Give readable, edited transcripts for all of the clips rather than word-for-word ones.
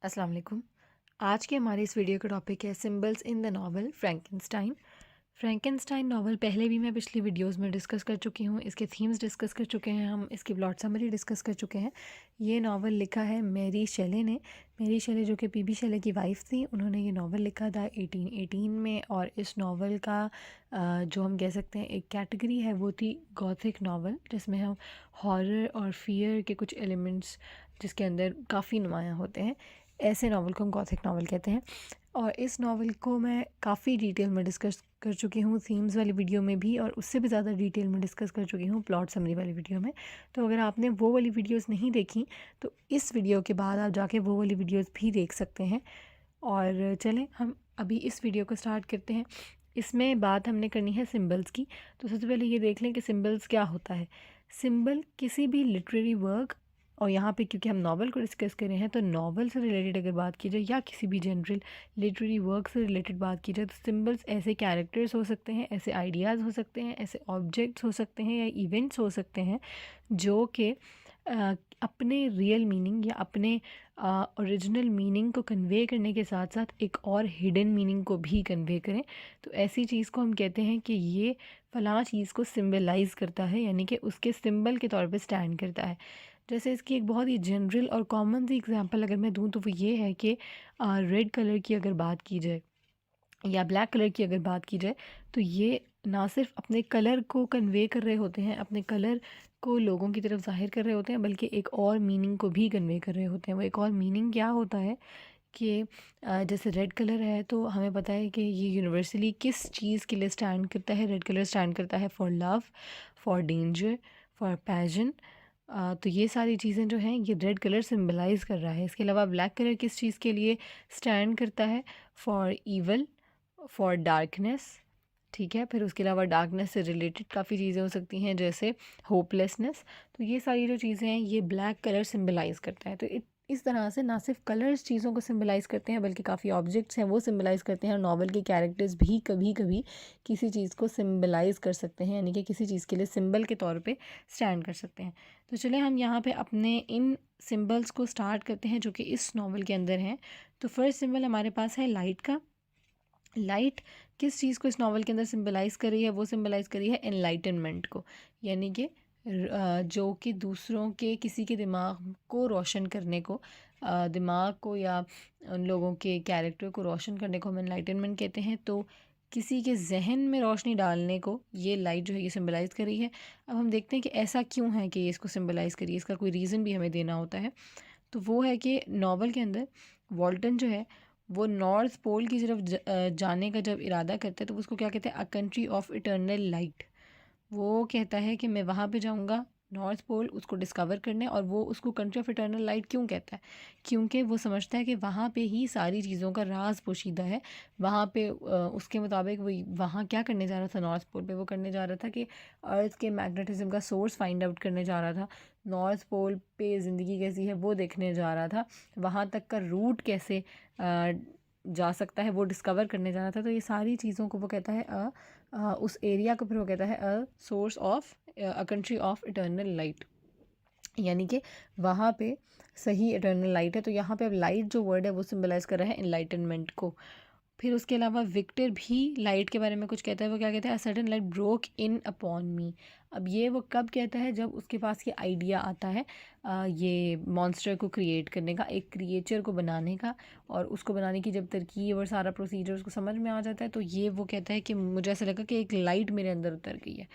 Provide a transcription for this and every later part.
अस्सलाम वालेकुम। आज के हमारे इस वीडियो का टॉपिक है symbols in the novel Frankenstein. Frankenstein novel पहले भी मैं पिछली वीडियोस में डिस्कस कर चुकी हूँ। इसके थीम्स डिस्कस कर चुके हैं, हम इसकी प्लॉट समरी डिस्कस कर चुके हैं। ये नॉवल लिखा है मैरी शेले ने। मैरी शेले जो कि पीबी शेले की वाइफ थी, उन्होंने ये नॉवल लिखा था 1818 में। और इस नॉवल का जो हम कह सकते हैं एक कैटेगरी है, वो थी गॉथिक नॉवल, जिसमें हम हॉरर और फियर के कुछ एलिमेंट्स जिसके अंदर काफ़ी नुमायाँ होते हैं, ऐसे नॉवल को हम गॉथिक नॉवल कहते हैं। और इस नॉवल को मैं काफ़ी डिटेल में डिस्कस कर चुकी हूँ थीम्स वाली वीडियो में भी, और उससे भी ज़्यादा डिटेल में डिस्कस कर चुकी हूँ प्लॉट समरी वाली वीडियो में। तो अगर आपने वो वाली वीडियोस नहीं देखी तो इस वीडियो के बाद आप जाके वो वाली वीडियोस भी देख सकते हैं। और चलें हम अभी इस वीडियो को स्टार्ट करते हैं। इसमें बात हमने करनी है सिंबल्स की। तो सबसे पहले ये देख लें कि सिंबल्स क्या होता है। सिंबल किसी भी लिटरेरी वर्क, और यहाँ पे क्योंकि हम नावल को डिस्कस कर रहे हैं तो नावल से रिलेटेड अगर बात की जाए या किसी भी जनरल लिटरेरी वर्क से रिलेटेड बात की जाए, तो सिंबल्स ऐसे कैरेक्टर्स हो सकते हैं, ऐसे आइडियाज़ हो सकते हैं, ऐसे ऑब्जेक्ट्स हो सकते हैं या इवेंट्स हो सकते हैं जो कि अपने रियल मीनिंग या अपने ओरिजिनल मीनिंग को कन्वे करने के साथ साथ एक और हिडन मीनिंग को भी कन्वे करें। तो ऐसी चीज़ को हम कहते हैं कि ये फ़लाँ चीज़ को सिम्बलाइज़ करता है, यानी कि उसके सिंबल के तौर पे स्टैंड करता है। जैसे इसकी एक बहुत ही जनरल और कॉमन सी एग्जांपल अगर मैं दूं तो वो ये है कि रेड कलर की अगर बात की जाए या ब्लैक कलर की अगर बात की जाए, तो ये ना सिर्फ अपने कलर को कन्वे कर रहे होते हैं, अपने कलर को लोगों की तरफ ज़ाहिर कर रहे होते हैं, बल्कि एक और मीनिंग को भी कन्वे कर रहे होते हैं। वो एक और मीनिंग क्या होता है कि जैसे रेड कलर है तो हमें पता है कि ये यूनिवर्सली किस चीज़ के लिए स्टैंड करता है। रेड कलर स्टैंड करता है for love, for danger, for passion. तो ये सारी चीज़ें जो हैं ये रेड कलर सिंबलाइज़ कर रहा है। इसके अलावा ब्लैक कलर किस चीज़ के लिए स्टैंड करता है? For evil, for darkness. ठीक है, फिर उसके अलावा डार्कनेस से रिलेटेड काफ़ी चीज़ें हो सकती हैं, जैसे होपलेसनेस। तो ये सारी जो चीज़ें हैं ये ब्लैक कलर सिंबलाइज़ करता है। तो इस तरह से ना सिर्फ कलर्स चीज़ों को सिंबलाइज़ करते हैं, बल्कि काफ़ी ऑब्जेक्ट्स हैं वो सिंबलाइज़ करते हैं, और नॉवल के कैरेक्टर्स भी कभी कभी किसी चीज़ को सिंबलाइज़ कर सकते हैं, यानी कि किसी चीज़ के लिए सिंबल के तौर पे स्टैंड कर सकते हैं। तो चलिए हम यहाँ पे अपने इन सिंबल्स को स्टार्ट करते हैं जो कि इस नॉवल के अंदर हैं। तो फर्स्ट सिंबल हमारे पास है लाइट का। लाइट किस चीज़ को इस नॉवल के अंदर सिंबलाइज़ कर रही है? वो सिंबलाइज़ कर रही है एनलाइटनमेंट को, यानी कि जो कि दूसरों के किसी के दिमाग को रोशन करने को, दिमाग को या उन लोगों के कैरेक्टर को रोशन करने को हम एनलाइटनमेंट कहते हैं। तो किसी के जहन में रोशनी डालने को ये लाइट जो है ये सिंबलाइज़ कर रही है। अब हम देखते हैं कि ऐसा क्यों है कि ये इसको सिंबलाइज़ करिए, इसका कोई रीज़न भी हमें देना होता है। तो वो है कि नॉवल के अंदर वॉल्टन जो है वो नॉर्थ पोल की तरफ जाने का जब इरादा करता है तो उसको क्या कहते हैं? A country of eternal light. वो कहता है कि मैं वहाँ पे जाऊँगा नॉर्थ पोल उसको डिस्कवर करने। और वो उसको कंट्री ऑफ इटर्नल लाइट क्यों कहता है? क्योंकि वो समझता है कि वहाँ पे ही सारी चीज़ों का राज पोशीदा है। वहाँ पे उसके मुताबिक वो वहाँ क्या करने जा रहा था? नॉर्थ पोल पे वो करने जा रहा था कि अर्थ के मैग्नेटिज्म का सोर्स फाइंड आउट करने जा रहा था। नॉर्थ पोल पे ज़िंदगी कैसी है वो देखने जा रहा था। वहाँ तक का रूट कैसे जा सकता है वो डिस्कवर करने जा रहा था। तो ये सारी चीज़ों को वो कहता है उस एरिया को फिर वो कहता है a source of a country of eternal light, यानी कि वहाँ पे सही इटर्नल लाइट है। तो यहाँ पे अब लाइट जो वर्ड है वो सिंबलाइज कर रहा है एनलाइटनमेंट को। फिर उसके अलावा विक्टर भी लाइट के बारे में कुछ कहता है। वो क्या कहता है? A sudden light broke in upon मी। अब ये वो कब कहता है? जब उसके पास ये आइडिया आता है ये मॉन्स्टर को क्रिएट करने का, एक क्रिएचर को बनाने का। और उसको बनाने की जब तरकीब और सारा प्रोसीजर उसको समझ में आ जाता है तो ये वो कहता है कि मुझे ऐसा लगा कि एक लाइट मेरे अंदर उतर गई है।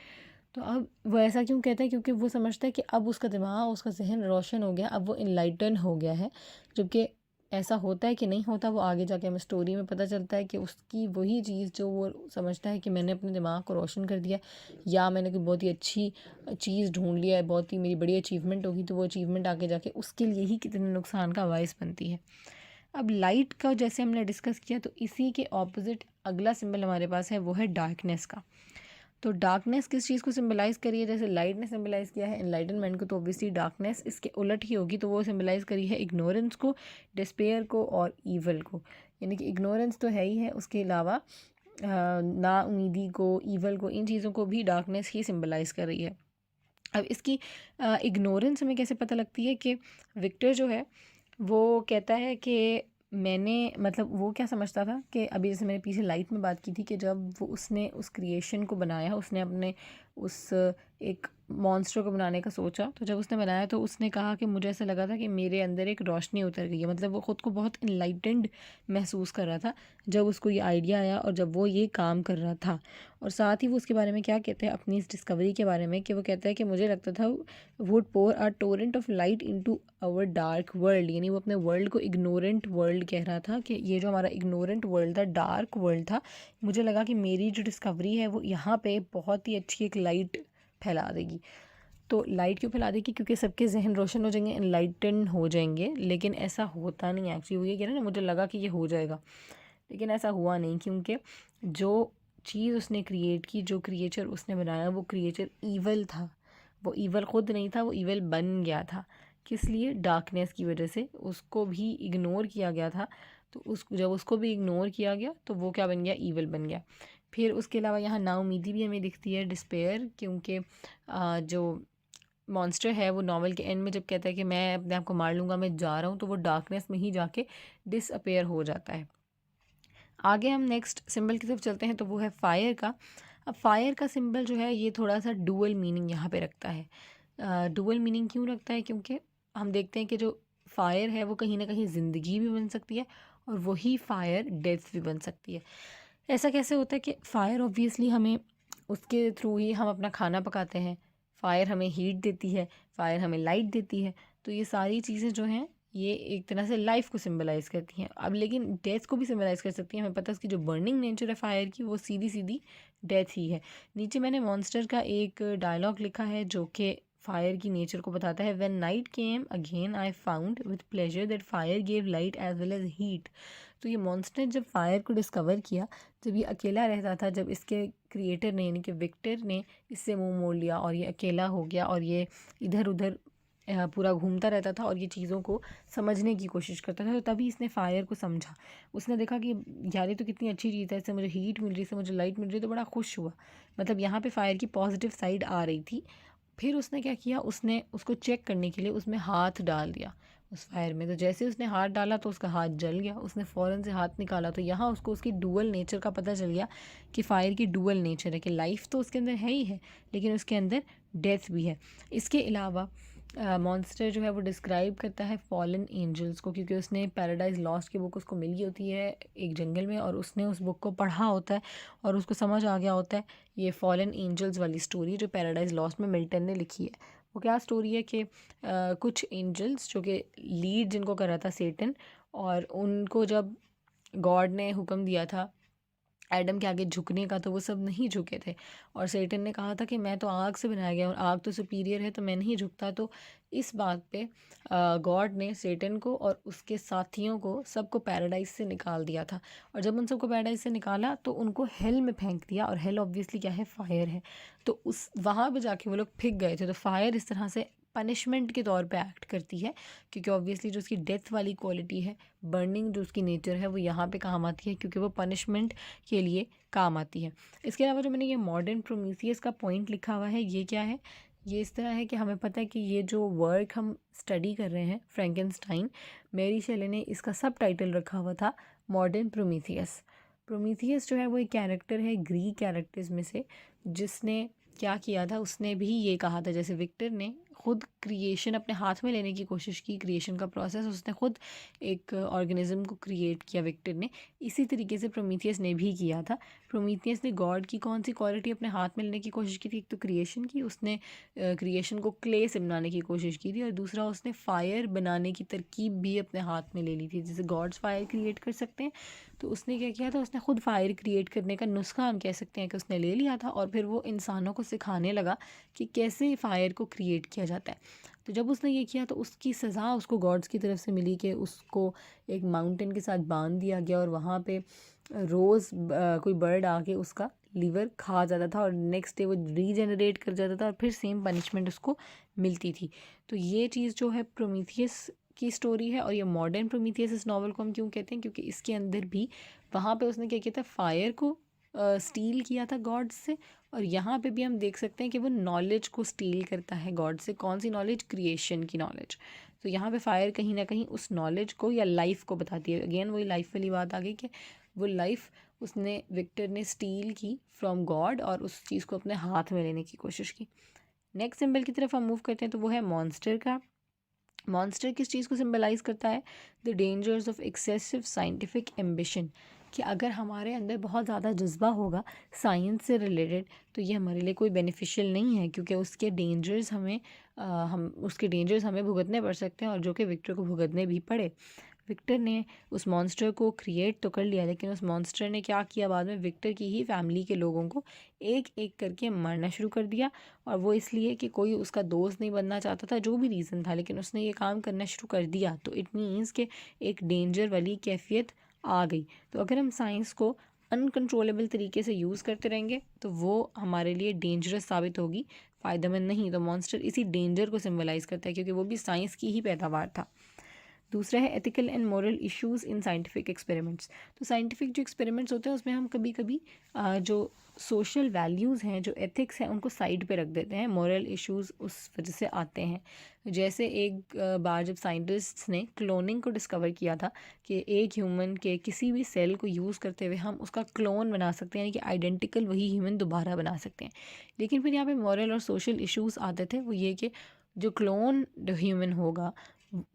तो अब वो ऐसा क्यों कहता है? क्योंकि वो समझता है कि अब उसका दिमाग, उसका जहन रोशन हो गया, अब वो इनलाइटन हो गया है। जबकि ऐसा होता है कि नहीं होता, वो आगे जाके हमें स्टोरी में पता चलता है कि उसकी वही चीज़ जो वो समझता है कि मैंने अपने दिमाग को रोशन कर दिया, या मैंने कोई बहुत ही अच्छी चीज़ ढूंढ लिया है, बहुत ही मेरी बड़ी अचीवमेंट होगी, तो वो अचीवमेंट आगे जाके उसके लिए ही कितने नुकसान का बायस बनती है। अब लाइट का जैसे हमने डिस्कस किया, तो इसी के ऑपोजिट अगला सिंबल हमारे पास है, वो है डार्कनेस का। तो डार्कनेस किस चीज़ को सिंबलाइज करी है? जैसे लाइट ने सिंबलाइज किया है एनलाइटनमेंट को, तो ऑब्वियसली डार्कनेस इसके उलट ही होगी। तो वो सिंबलाइज करी है इग्नोरेंस को, डिस्पेयर को और ईवल को। यानी कि इग्नोरेंस तो है ही है, उसके अलावा ना उम्मीदी को, ईवल को, इन चीज़ों को भी डार्कनेस ही सिंबलाइज कर रही है। अब इसकी इग्नोरेंस हमें कैसे पता लगती है? कि विक्टर जो है वो कहता है कि मैंने मतलब वो क्या समझता था कि अभी जैसे मैंने पीछे लाइट में बात की थी कि जब वो उसने उस क्रिएशन को बनाया, उसने अपने उस एक मॉन्स्टर को बनाने का सोचा, तो जब उसने बनाया तो उसने कहा कि मुझे ऐसा लगा था कि मेरे अंदर एक रोशनी उतर गई है। मतलब वो ख़ुद को बहुत इनलाइटेंड महसूस कर रहा था जब उसको ये आइडिया आया और जब वो ये काम कर रहा था। और साथ ही वो उसके बारे में क्या कहते हैं अपनी इस डिस्कवरी के बारे में, कि वो कहता है कि मुझे लगता था would pour a torrent of light into our dark world, यानी वो अपने वर्ल्ड को इग्नोरेंट वर्ल्ड कह रहा था कि ये जो हमारा इग्नोरेंट वर्ल्ड था, डार्क वर्ल्ड था, मुझे लगा कि मेरी जो डिस्कवरी है वो यहाँ पे बहुत ही अच्छी एक लाइट फैला देगी। तो लाइट क्यों फैला देगी? क्योंकि सबके जहन रोशन हो जाएंगे, एनलाइटन हो जाएंगे। लेकिन ऐसा होता नहीं एक्चुअली। वो ये कह रहे हैं ना, मुझे लगा कि ये हो जाएगा, लेकिन ऐसा हुआ नहीं, क्योंकि जो चीज़ उसने क्रिएट की, जो क्रिएचर उसने बनाया, वो क्रिएचर ईवल था। वो ईवल ख़ुद नहीं था, वो ईवल बन गया था। किस लिए? डार्कनेस की वजह से उसको भी इग्नोर किया गया था। तो जब उसको भी इग्नोर किया गया तो वो क्या बन गया? ईवल बन गया। फिर उसके अलावा यहाँ नाउमीदी भी हमें दिखती है, डिस्पेयर, क्योंकि जो मॉन्स्टर है वो नॉवल के एंड में जब कहता है कि मैं अपने आप को मार लूँगा, मैं जा रहा हूँ, तो वो डार्कनेस में ही जाके डिसअपेयर हो जाता है। आगे हम नेक्स्ट सिंबल की तरफ चलते हैं, तो वो है फायर का। अब फायर का सिंबल जो है ये थोड़ा सा डुअल मीनिंग यहाँ पे रखता है। डुअल मीनिंग क्यों रखता है? क्योंकि हम देखते हैं कि जो फायर है वो कहीं ना कहीं ज़िंदगी भी बन सकती है और वही फायर डेथ भी बन सकती है। ऐसा कैसे होता है कि फ़ायर ऑब्वियसली हमें उसके थ्रू ही हम अपना खाना पकाते हैं, फ़ायर हमें हीट देती है, फ़ायर हमें लाइट देती है। तो ये सारी चीज़ें जो हैं ये एक तरह से लाइफ को सिंबलाइज़ करती हैं। अब लेकिन डेथ को भी सिंबलाइज़ कर सकती हैं। हमें पता है उसकी जो बर्निंग नेचर है फायर की, वो सीधी सीधी डेथ ही है। नीचे मैंने मॉन्स्टर का एक डायलॉग लिखा है जो कि फायर की नेचर को बताता है। When night came again I found with pleasure that fire give light as well as heat. तो ये मॉन्स्टर जब फायर को डिस्कवर किया, जब ये अकेला रहता था, जब इसके क्रिएटर ने यानी कि विक्टर ने इससे मुंह मोड़ लिया और ये अकेला हो गया और ये इधर उधर पूरा घूमता रहता था और ये चीज़ों को समझने की कोशिश करता था, तो तभी इसने फ़ायर को समझा। उसने देखा कि यार ये तो कितनी अच्छी चीज़ है, इससे मुझे हीट मिल रही है, इससे मुझे लाइट मिल रही है, तो बड़ा खुश हुआ। मतलब यहाँ पे फ़ायर की पॉजिटिव साइड आ रही थी। फिर उसने क्या किया, उसने उसको चेक करने के लिए उसमें हाथ डाल दिया उस फायर में। तो जैसे उसने हाथ डाला तो उसका हाथ जल गया। उसने फ़ौरन से हाथ निकाला, तो यहाँ उसको उसकी डुअल नेचर का पता चल गया कि फ़ायर की डुअल नेचर है, कि लाइफ तो उसके अंदर है ही है लेकिन उसके अंदर डेथ भी है। इसके अलावा मॉन्स्टर जो है वो डिस्क्राइब करता है फॉलन एंजल्स को, क्योंकि उसने पैराडाइज लॉस्ट की बुक उसको मिली होती है एक जंगल में, और उसने उस बुक को पढ़ा होता है और उसको समझ आ गया होता है ये फॉलन एंजल्स वाली स्टोरी जो पैराडाइज लॉस्ट में मिल्टन ने लिखी है। वो क्या स्टोरी है कि कुछ एंजल्स जो कि लीड जिनको कर रहा था सेटन, और उनको जब गॉड ने हुक्म दिया था एडम के आगे झुकने का, तो वो सब नहीं झुके थे। और सेटन ने कहा था कि मैं तो आग से बनाया गया और आग तो सुपीरियर है, तो मैं नहीं झुकता। तो इस बात पे गॉड ने सेटन को और उसके साथियों को सबको पैराडाइज से निकाल दिया था। और जब उन सबको पैराडाइज से निकाला तो उनको हेल में फेंक दिया, और हेल ऑब्वियसली क्या है? फायर है। तो उस वहाँ पे जाके वो लोग पिघ गए थे। तो फायर इस तरह से पनिशमेंट के तौर पे एक्ट करती है, क्योंकि ऑब्वियसली जो उसकी डेथ वाली क्वालिटी है, बर्निंग जो उसकी नेचर है, वो यहाँ पे काम आती है, क्योंकि वो पनिशमेंट के लिए काम आती है। इसके अलावा जो मैंने ये मॉडर्न प्रोमीथियस का पॉइंट लिखा हुआ है, ये क्या है? ये इस तरह है कि हमें पता है कि ये जो वर्क हम स्टडी कर रहे हैं फ्रैंकेनस्टाइन, मेरी शेले ने इसका सब टाइटल रखा हुआ था मॉडर्न प्रोमीथियस। प्रोमीथियस जो है वो एक कैरेक्टर है ग्रीक कैरेक्टर्स में से, जिसने क्या किया था, उसने भी ये कहा था जैसे विक्टर ने खुद क्रिएशन अपने हाथ में लेने की कोशिश की, क्रिएशन का प्रोसेस उसने खुद एक ऑर्गेनिज्म को क्रिएट किया विक्टर ने, इसी तरीके से प्रोमीथियस ने भी किया था। प्रोमीथियस ने गॉड की कौन सी क्वालिटी अपने हाथ में लेने की कोशिश की थी? एक तो क्रिएशन की, उसने क्रिएशन को क्ले से बनाने की कोशिश की थी, और दूसरा उसने फायर बनाने की तरकीब भी अपने हाथ में ले ली थी। जैसे गॉड्स फायर क्रिएट कर सकते हैं, तो उसने क्या किया था, उसने खुद फायर क्रिएट करने का नुस्खा हम कह सकते हैं कि उसने ले लिया था, और फिर वो इंसानों को सिखाने लगा कि कैसे फायर को क्रिएट किया जाता है। तो जब उसने ये किया तो उसकी सज़ा उसको गॉड्स की तरफ से मिली कि उसको एक माउंटेन के साथ बांध दिया गया, और वहाँ पे रोज़ कोई बर्ड आके उसका लीवर खा जाता था, और नेक्स्ट डे वो रीजनरेट कर जाता था, और फिर सेम पनिशमेंट उसको मिलती थी। तो ये चीज़ जो है प्रोमीथियस की स्टोरी है। और ये मॉडर्न प्रोमीथियस इस नावल को हम क्यों कहते हैं? क्योंकि इसके अंदर भी वहाँ पे उसने क्या किया था, फायर को स्टील किया था गॉड से, और यहाँ पे भी हम देख सकते हैं कि वो नॉलेज को स्टील करता है गॉड से। कौन सी नॉलेज? क्रिएशन की नॉलेज। तो यहाँ पे फायर कहीं ना कहीं उस नॉलेज को या लाइफ को बताती है। अगेन वही लाइफ वाली बात आ गई कि वो लाइफ उसने विक्टर ने स्टील की फ्रॉम गॉड और उस चीज़ को अपने हाथ में लेने की कोशिश की। नेक्स्ट सिंबल की तरफ हम मूव करते हैं तो वो है मॉन्स्टर का। मॉन्स्टर किस चीज़ को सिंबलाइज करता है? The dangers of excessive scientific ambition, कि अगर हमारे अंदर बहुत ज़्यादा जज्बा होगा साइंस से रिलेटेड तो ये हमारे लिए कोई बेनिफिशियल नहीं है, क्योंकि उसके डेंजर्स हम उसके डेंजर्स हमें भुगतने पड़ सकते हैं और जो कि विक्टर को भुगतने भी पड़े। विक्टर ने उस मॉन्स्टर को क्रिएट तो कर लिया, लेकिन उस मॉन्स्टर ने क्या किया बाद में, विक्टर की ही फैमिली के लोगों को एक एक करके मारना शुरू कर दिया। और वो इसलिए कि कोई उसका दोस्त नहीं बनना चाहता था, जो भी रीज़न था, लेकिन उसने ये काम करना शुरू कर दिया। तो इट मीन्स कि एक डेंजर वाली कैफियत आ गई। तो अगर हम साइंस को अनकंट्रोलेबल तरीके से यूज़ करते रहेंगे तो वो हमारे लिए डेंजरस साबित होगी, फ़ायदेमंद नहीं। तो मॉन्स्टर इसी डेंजर को सिंबलाइज करता है, क्योंकि वो भी साइंस की ही पैदावार था। दूसरा है ethical and moral issues in scientific experiments. तो साइंटिफिक जो एक्सपेरिमेंट्स होते हैं उसमें हम कभी कभी जो सोशल वैल्यूज़ हैं, जो एथिक्स हैं, उनको साइड पे रख देते हैं। मॉरल इश्यूज उस वजह से आते हैं। जैसे एक बार जब साइंटिस्ट्स ने क्लोनिंग को डिस्कवर किया था कि एक ह्यूमन के किसी भी सेल को यूज़ करते हुए हम उसका क्लोन बना सकते हैं, यानी कि आइडेंटिकल वही ह्यूमन दोबारा बना सकते हैं। लेकिन फिर यहाँ पे मॉरल और सोशल इश्यूज आते थे। वो ये कि जो क्लोन ह्यूमन होगा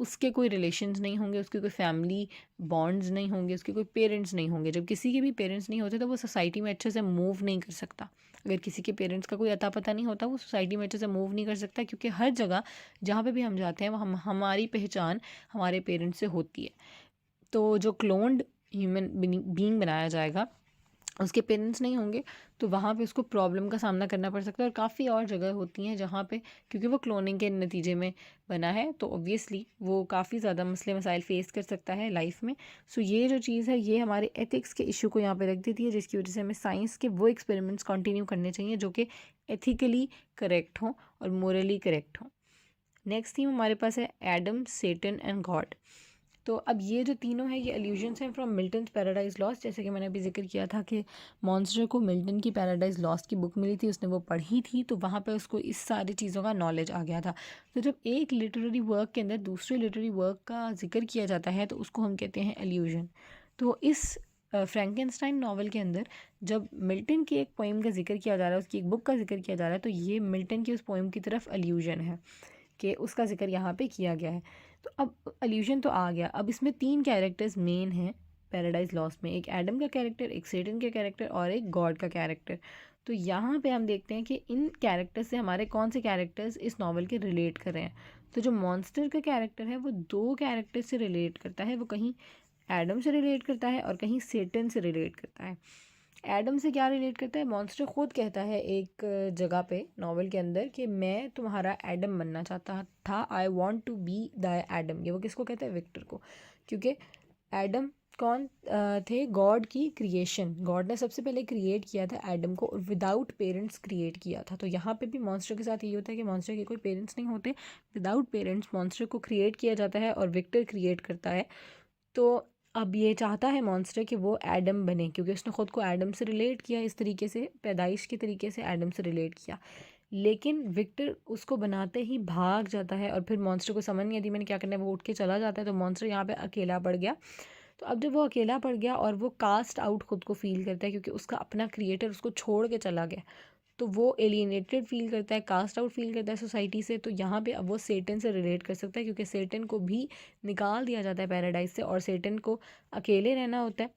उसके कोई रिलेशंस नहीं होंगे, उसके कोई फैमिली बॉन्ड्स नहीं होंगे, उसके कोई पेरेंट्स नहीं होंगे। जब किसी के भी पेरेंट्स नहीं होते तो वो सोसाइटी में अच्छे से मूव नहीं कर सकता। अगर किसी के पेरेंट्स का कोई अता पता नहीं होता वो सोसाइटी में अच्छे से मूव नहीं कर सकता, क्योंकि हर जगह जहाँ पे भी हम जाते हैं वो हमारी पहचान हमारे पेरेंट्स से होती है। तो जो क्लोन्ड ह्यूमन बीइंग बनाया जाएगा उसके पेरेंट्स नहीं होंगे तो वहाँ पे उसको प्रॉब्लम का सामना करना पड़ सकता है। और काफ़ी और जगह होती हैं जहाँ पे, क्योंकि वो क्लोनिंग के नतीजे में बना है, तो ऑब्वियसली वो काफ़ी ज़्यादा मसले मसाइल फेस कर सकता है लाइफ में। सो ये जो चीज़ है ये हमारे एथिक्स के इशू को यहाँ पे रख देती है, जिसकी वजह से हमें साइंस के वो एक्सपेरिमेंट्स कंटिन्यू करने चाहिए जो कि एथिकली करेक्ट हों और मोरली करेक्ट हों। नेक्स्ट थीम हमारे पास है एडम, सेटन एंड गॉड। तो अब ये जो तीनों हैं ये एल्यूजन्स हैं फ्रॉम मिल्टन पैराडाइज लॉस्ट। जैसे कि मैंने अभी जिक्र किया था कि मॉन्स्टर को मिल्टन की पैराडाइज लॉस्ट की बुक मिली थी, उसने वो पढ़ी थी, तो वहाँ पे उसको इस सारी चीज़ों का नॉलेज आ गया था। तो जब एक लिटरेरी वर्क के अंदर दूसरे लिटरेरी वर्क का जिक्र किया जाता है तो उसको हम कहते हैं एल्यूजन। तो इस फ्रैंकेनस्टाइन नावल के अंदर जब मिल्टन की एक पोइम का जिक्र किया जा रहा है, उसकी एक बुक का जिक्र किया जा रहा है, तो ये मिल्टन की उस पोइम की तरफ एल्यूजन है कि उसका जिक्र यहाँ पे किया गया है। तो अब एल्यूजन तो आ गया। अब इसमें तीन कैरेक्टर्स मेन हैं पैराडाइज लॉस्ट में, एक एडम का कैरेक्टर, एक सेटन का कैरेक्टर और एक गॉड का कैरेक्टर। तो यहाँ पे हम देखते हैं कि इन कैरेक्टर्स से हमारे कौन से कैरेक्टर्स इस नावल के रिलेट कर रहे हैं। तो जो मॉन्स्टर का कैरेक्टर है वो दो कैरेक्टर से रिलेट करता है, वो कहीं एडम से रिलेट करता है और कहीं सेटन से रिलेट करता है। एडम से क्या रिलेट करता है? मॉन्स्टर खुद कहता है एक जगह पे नावल के अंदर कि मैं तुम्हारा एडम बनना चाहता था, I want to be the Adam. ये वो किसको कहता है? विक्टर को। क्योंकि एडम कौन थे? गॉड की क्रिएशन। गॉड ने सबसे पहले क्रिएट किया था एडम को, और विदाउट पेरेंट्स क्रिएट किया था। तो यहाँ पे भी मॉन्स्टर के साथ ये होता है कि मॉन्स्टर के कोई पेरेंट्स नहीं होते, विदाउट पेरेंट्स मॉन्स्टर को क्रिएट किया जाता है और विक्टर क्रिएट करता है। तो अब ये चाहता है मॉन्स्टर कि वो एडम बने, क्योंकि उसने ख़ुद को एडम से रिलेट किया, इस तरीके से पैदाइश के तरीके से एडम से रिलेट किया। लेकिन विक्टर उसको बनाते ही भाग जाता है और फिर मॉन्स्टर को समझ नहीं आती मैंने क्या करना है, वो उठ के चला जाता है। तो मॉन्स्टर यहाँ पे अकेला पड़ गया। तो अब जब वो अकेला पड़ गया और वो कास्ट आउट खुद को फील करता है, क्योंकि उसका अपना क्रिएटर उसको छोड़ के चला गया, तो वो एलिएनेटेड फील करता है, कास्ट आउट फील करता है सोसाइटी से। तो यहाँ पे अब वो सेटन से रिलेट कर सकता है, क्योंकि सेटन को भी निकाल दिया जाता है पैराडाइज से और सेटन को अकेले रहना होता है।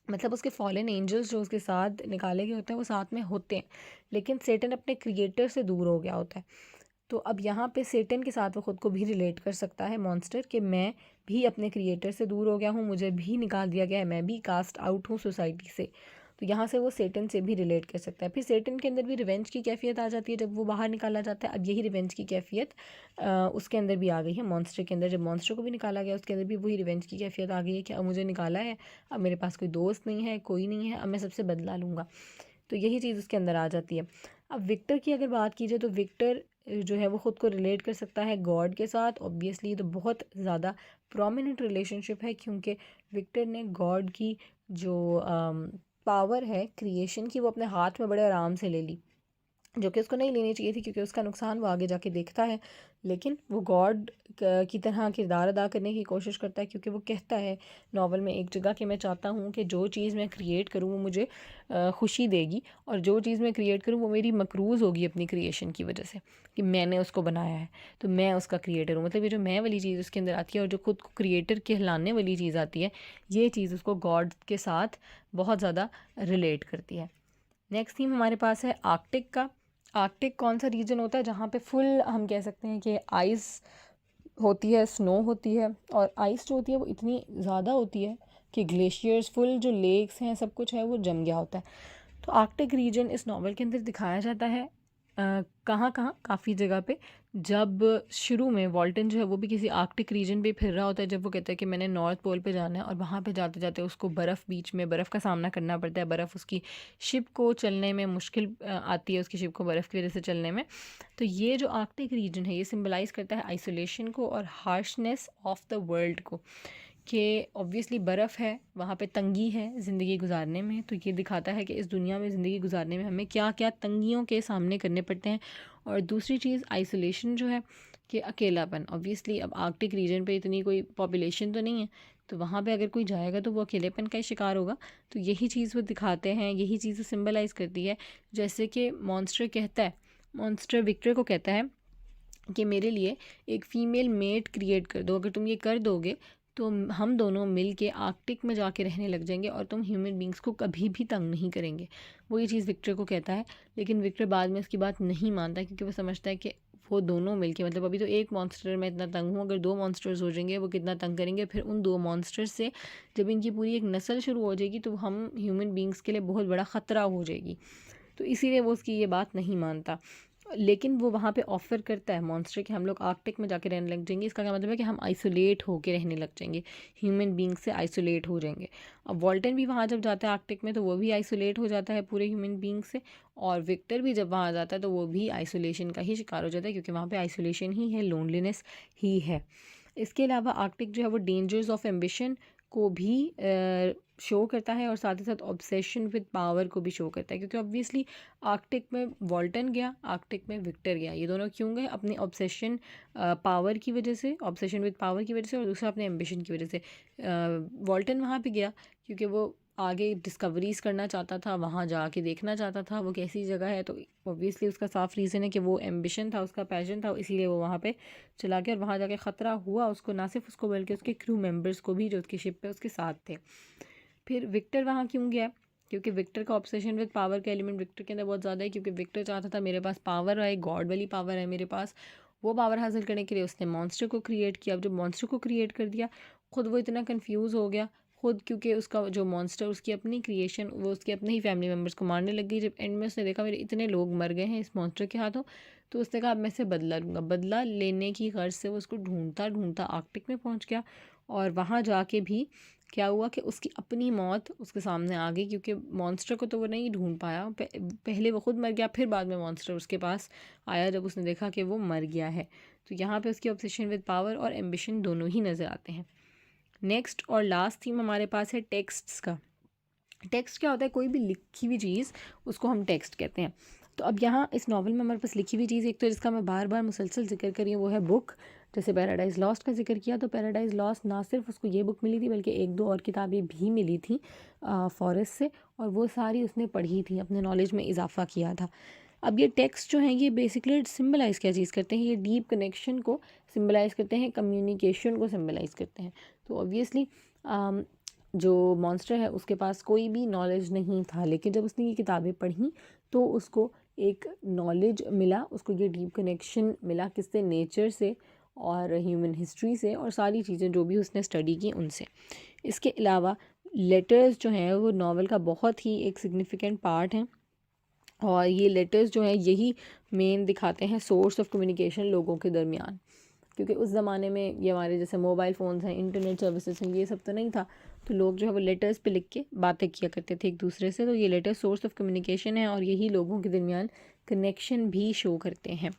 मतलब उसके फॉलन एंजल्स जो उसके साथ निकाले गए होते हैं वो साथ में होते हैं, लेकिन सेटन अपने क्रिएटर से दूर हो गया होता है। तो अब यहाँ पे सेटन के साथ वो ख़ुद को भी रिलेट कर सकता है मॉन्स्टर, कि मैं भी अपने क्रिएटर से दूर हो गया हूँ, मुझे भी निकाल दिया गया है, मैं भी कास्ट आउट हूँ सोसाइटी से। तो यहाँ से वो सेटन से भी रिलेट कर सकता है। फिर सेटन के अंदर भी रिवेंज की कैफियत आ जाती है जब वो बाहर निकाला जाता है। अब यही रिवेंज की कैफियत उसके अंदर भी आ गई है मॉन्स्टर के अंदर। जब मॉन्स्टर को भी निकाला गया उसके अंदर भी वही रिवेंज की कैफियत आ गई है कि अब मुझे निकाला है, अब मेरे पास कोई दोस्त नहीं है, कोई नहीं है, अब मैं सबसे बदला लूँगा। तो यही चीज़ उसके अंदर आ जाती है। अब विक्टर की अगर बात की जाए तो विक्टर जो है वो ख़ुद को रिलेट कर सकता है गॉड के साथ। ऑब्वियसली तो बहुत ज़्यादा प्रोमिनेंट रिलेशनशिप है, क्योंकि विक्टर ने गॉड की जो पावर है क्रिएशन की वो अपने हाथ में बड़े आराम से ले ली। जो कि उसको नहीं लेनी चाहिए थी, क्योंकि उसका नुकसान वो आगे जाके देखता है। लेकिन वो गॉड की तरह किरदार अदा करने की कोशिश करता है, क्योंकि वो कहता है नावल में एक जगह कि मैं चाहता हूँ कि जो चीज़ मैं क्रिएट करूँ वो मुझे खुशी देगी, और जो चीज़ मैं क्रिएट करूँ वो मेरी मकरूज़ होगी अपनी क्रिएशन की वजह से, कि मैंने उसको बनाया है तो मैं उसका क्रिएटर हूँ। मतलब ये जो मैं वाली चीज़ उसके अंदर आती है और जो खुद को क्रिएटर कहलाने वाली चीज़ आती है, ये चीज़ उसको गॉड के साथ बहुत ज़्यादा रिलेट करती है। नेक्स्ट थीम हमारे पास है आर्कटिक का। आर्कटिक कौन सा रीजन होता है जहाँ पे फुल हम कह सकते हैं कि आइस होती है, स्नो होती है, और आइस जो होती है वो इतनी ज़्यादा होती है कि ग्लेशियर्स, फुल जो लेक्स हैं, सब कुछ है वो जम गया होता है। तो आर्कटिक रीजन इस नावल के अंदर दिखाया जाता है कहाँ कहाँ, काफ़ी जगह पे। जब शुरू में वॉल्टन जो है वो भी किसी आर्कटिक रीजन पे फिर रहा होता है, जब वो कहता है कि मैंने नॉर्थ पोल पे जाना है, और वहाँ पे जाते जाते उसको बर्फ़, बीच में बर्फ़ का सामना करना पड़ता है। बर्फ़ उसकी शिप को चलने में मुश्किल आती है, उसकी शिप को बर्फ़ की वजह से चलने में। तो ये जो आर्कटिक रीजन है ये सिम्बलाइज़ करता है आइसोलेशन को और हार्शनेस ऑफ द वर्ल्ड को, कि ऑब्वियसली बर्फ़ है, वहाँ पे तंगी है ज़िंदगी गुजारने में। तो ये दिखाता है कि इस दुनिया में ज़िंदगी गुजारने में हमें क्या क्या तंगियों के सामने करने पड़ते हैं। और दूसरी चीज़ आइसोलेशन जो है, कि अकेलापन। ऑब्वियसली अब आर्कटिक रीजन पे इतनी कोई पॉपुलेशन तो नहीं है, तो वहाँ पे अगर कोई जाएगा तो वो अकेलेपन का ही शिकार होगा। तो यही चीज़ वो दिखाते हैं, यही चीज़ वो सिम्बलाइज़ करती है। जैसे कि मॉन्स्टर कहता है, मॉन्स्टर विक्टर को कहता है कि मेरे लिए एक फ़ीमेल मेट क्रिएट कर दो, अगर तुम ये कर दोगे तो हम दोनों मिल के आर्कटिक में जाके रहने लग जाएंगे और तुम ह्यूमन बींग्स को कभी भी तंग नहीं करेंगे। वो ये चीज़ विक्टर को कहता है, लेकिन विक्टर बाद में उसकी बात नहीं मानता, क्योंकि वो समझता है कि वो दोनों मिलके, मतलब अभी तो एक मॉन्स्टर में इतना तंग हूँ, अगर दो मॉन्स्टर्स हो जाएंगे वो कितना तंग करेंगे। फिर उन दो मॉन्स्टर्स से जब इनकी पूरी एक नस्ल शुरू हो जाएगी तो हम ह्यूमन बींग्स के लिए बहुत बड़ा ख़तरा हो जाएगी। तो इसीलिए वो उसकी ये बात नहीं मानता। लेकिन वो वहाँ पे ऑफ़र करता है मॉन्स्टर कि हम लोग आर्कटिक में जाके रहने लग जाएंगे। इसका क्या मतलब है कि हम आइसोलेट होके रहने लग जाएंगे, ह्यूमन बींग से आइसोलेट हो जाएंगे। अब वॉल्टन भी वहाँ जब जाता है आर्कटिक में तो वो भी आइसोलेट हो जाता है पूरे ह्यूमन बींग से, और विक्टर भी जब वहाँ जाता है तो वो भी आइसोलेशन का ही शिकार हो जाता है, क्योंकि वहाँ पे आइसोलेशन ही है, लोनलीनेस ही है। इसके अलावा आर्कटिक जो है वो डेंजर्स ऑफ एम्बिशन को भी शो करता है, और साथ ही साथ ऑब्सेशन विद पावर को भी शो करता है, क्योंकि ऑब्वियसली आर्कटिक में वॉल्टन गया, आर्कटिक में विक्टर गया। ये दोनों क्यों गए? अपनी ऑब्सेशन पावर की वजह से, ऑब्सेशन विद पावर की वजह से, और दूसरा अपने एम्बिशन की वजह से। वॉल्टन वहाँ पे गया क्योंकि वो आगे डिस्कवरीज़ करना चाहता था, वहाँ जाके देखना चाहता था वो कैसी जगह है। तो ऑब्वियसली उसका साफ रीज़न है कि वो एम्बिशन था, उसका पैशन था, इसीलिए वो वहाँ पे चला गया। और वहाँ जाके ख़तरा हुआ उसको, ना सिर्फ उसको बल्कि उसके क्रू मेंबर्स को भी, जो उसकी शिप पे उसके साथ थे। फिर विक्टर वहाँ क्यों गया? क्योंकि विक्टर का ऑब्सेशन विद पावर का एलिमेंट विक्टर के अंदर बहुत ज़्यादा है, क्योंकि विक्टर चाहता था मेरे पास पावर है, गॉड वाली पावर है मेरे पास। वो पावर हासिल करने के लिए उसने मॉन्स्टर को क्रिएट किया। अब जब मॉन्स्टर को क्रिएट कर दिया, खुद वो इतना कंफ्यूज हो गया खुद, क्योंकि उसका जो मॉन्स्टर, उसकी अपनी क्रिएशन, वो उसके अपने ही फैमिली मेम्बर्स को मारने लग गई। जब एंड में उसने देखा मेरे इतने लोग मर गए हैं इस मॉन्स्टर के हाथों, तो उसने कहा अब मैं से बदला लूँगा। बदला लेने की गर्ज से वो उसको ढूंढता ढूंढता आर्कटिक में पहुँच गया, और वहाँ जाके भी क्या हुआ कि उसकी अपनी मौत उसके सामने आ गई, क्योंकि मॉन्स्टर को तो वो नहीं ढूंढ पाया। पहले वो खुद मर गया, फिर बाद में मॉन्स्टर उसके पास आया जब उसने देखा कि वो मर गया है। तो यहाँ पे उसकी ऑब्सेशन विद पावर और एम्बिशन दोनों ही नज़र आते हैं। नेक्स्ट और लास्ट थीम हमारे पास है टेक्स्ट्स का। टेक्स्ट क्या होता है? कोई भी लिखी हुई चीज़, उसको हम टेक्स्ट कहते हैं। तो अब यहाँ इस नावल में हमारे पास लिखी हुई चीज़, एक तो जिसका मैं बार बार मुसलसल जिक्र कर रही हूँ वो है बुक। जैसे पैराडाइज़ लॉस्ट का जिक्र किया, तो पैराडाइज़ लॉस्ट ना सिर्फ उसको ये बुक मिली थी बल्कि एक दो और किताबें भी मिली थी फॉरेस्ट से, और वो सारी उसने पढ़ी थी, अपने नॉलेज में इजाफा किया था। अब ये टेक्स्ट जो हैं ये बेसिकली सिम्बलाइज़ क्या चीज़ करते हैं? ये डीप कनेक्शन को सिम्बलाइज़ करते हैं, कम्युनिकेशन को सिम्बलाइज़ करते हैं। तो ऑब्वियसली जो मॉन्स्टर है उसके पास कोई भी नॉलेज नहीं था, लेकिन जब उसने ये किताबें पढ़ी तो उसको एक नॉलेज मिला, उसको ये डीप कनेक्शन मिला, किससे? नेचर से और ह्यूमन हिस्ट्री से, और सारी चीज़ें जो भी उसने स्टडी की उनसे। इसके अलावा लेटर्स जो हैं वो नावल का बहुत ही एक सिग्निफिकेंट पार्ट हैं, और ये लेटर्स जो हैं यही मेन दिखाते हैं सोर्स ऑफ कम्युनिकेशन लोगों के दरमियान, क्योंकि उस ज़माने में ये हमारे जैसे मोबाइल फ़ोन्स हैं, इंटरनेट सर्विसेज हैं, ये सब तो नहीं था। तो लोग जो है वो लेटर्स पे लिख के बातें किया करते थे एक दूसरे से। तो ये लेटर सोर्स ऑफ कम्युनिकेशन है, और यही लोगों के दरमियान कनेक्शन भी शो करते हैं।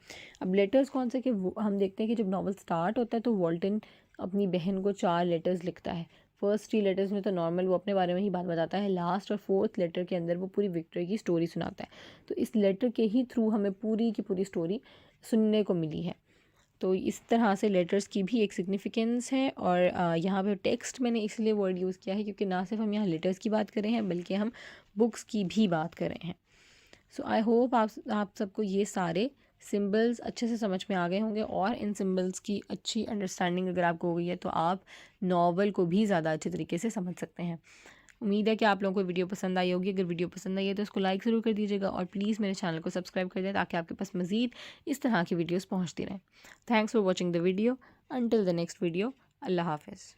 अब लेटर्स कौन से, कि हम देखते हैं कि जब नावल स्टार्ट होता है तो वॉल्टन अपनी बहन को 4 लेटर्स लिखता है। फर्स्ट 3 लेटर्स में तो नॉर्मल वो अपने बारे में ही बात बताता है, लास्ट और फोर्थ लेटर के अंदर वो पूरी विक्ट्री की स्टोरी सुनाता है। तो इस लेटर के ही थ्रू हमें पूरी की पूरी स्टोरी सुनने को मिली है। तो इस तरह से लेटर्स की भी एक सिग्निफिकेंस है। और यहाँ पे टेक्स्ट मैंने इसलिए वर्ड यूज़ किया है क्योंकि ना सिर्फ हम यहाँ लेटर्स की बात कर रहे हैं बल्कि हम बुक्स की भी बात कर रहे हैं। सो आई होप आप सबको ये सारे सिंबल्स अच्छे से समझ में आ गए होंगे, और इन सिंबल्स की अच्छी अंडरस्टैंडिंग अगर आपको हो गई है तो आप नॉवल को भी ज़्यादा अच्छे तरीके से समझ सकते हैं। उम्मीद है कि आप लोगों को वीडियो पसंद आई होगी। अगर वीडियो पसंद आई है तो इसको लाइक ज़रूर कर दीजिएगा, और प्लीज़ मेरे चैनल को सब्सक्राइब कर दें ताकि आपके पास मज़ीद इस तरह की वीडियोस पहुंचती रहें। Thanks for watching the video. Until the next video, अल्लाह हाफ़िज़।